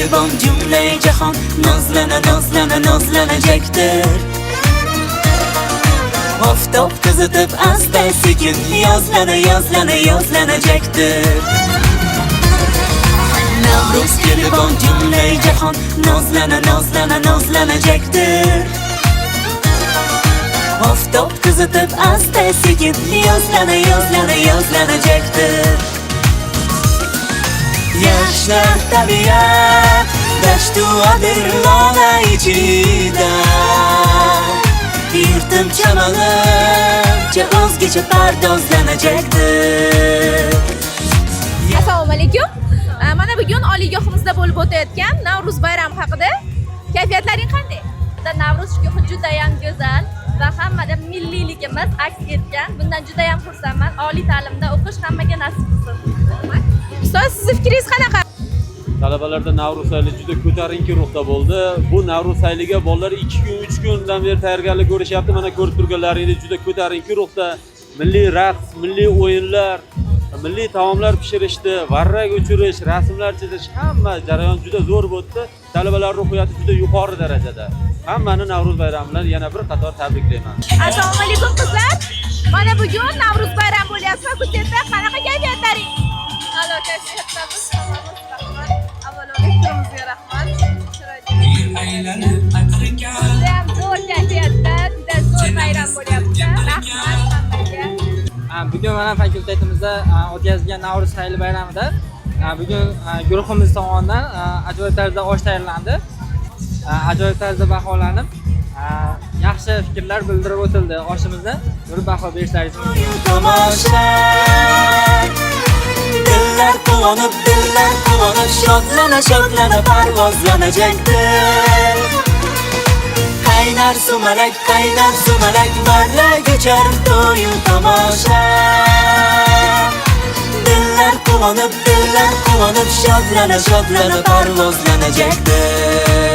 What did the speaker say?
gelibon cümle jahon nozlana nozlana nozlanacaktır. Oftob kızıtıp asta sekin yozlana yozlana yozlanacaktır. Navruz gelibon cümle jahon nozlana nozlana nozlanacaktır. Oftob kızıtıp asta sekin yozlana yozlana yozlanacaktır. Yaşlar tabiat daştu adır lola içida. Yırtım çamalıca o'zgacha pardozlanacaktır. Assalomu alaykum. Mana bugun oliygohimizda bo'lib o'tayotgan Navruz bayrami haqida kayfiyatlaring qanday? Navruz gohi juda ham go'zal va hammada milliyligimiz aks etgan. Bundan juda ham xursandman. Oliy ta'limda o'qish hammaga nasib qilsin. Ustoz, sizning fikringiz qanaqa? Talabalarda Navruz sayli juda ko'tarinki ruhda bo'ldi. Bu Navruz sayliga bolalar 2 kun, 3 kundan beri tayyorgarlik ko'rishyapti. Mana ko'rib turganlaringiz juda ko'tarinki ruhda milliy raqs, milliy o'yinlar, milliy taomlar pishirishdi, varrak o'chirish, rasmlar chizish, hamma jarayon juda zo'r bo'ldi. Talabalar ruhiyati juda yuqori darajada. Hammani Navruz bayrami bilan yana bir qator tabriklayman. Assalomu alaykum qizlar. Mana bugun Navruz bayrami bo'lyapti. Ko'chada qanaqa kayfiyatlaring? A'lo kayfiyatdamiz. Avvalo mehrimizga rahmat. Judayam zo'r kayfiyatda, juda zo'r bayram bo'lyapti. Rahmat hammaga. Bugun mana fakultetimizda o'tkazilgan Navruz sayli bayramida bugun guruhimiz tomonidan ajoyib tarzda osh tayyorlandi. Ajoyib tarzda baholanib, yaxshi fikrlar bildirib o'tildi. Oshimizni bir baho berishlaringiz mumkin. Diller quvonib, shodlana shodlana parvozlanacaktır. Qaynar sumalak, barra göçer to'yu tomosha. Diller quvonib, shodlana shodlana parvozlanacaktır.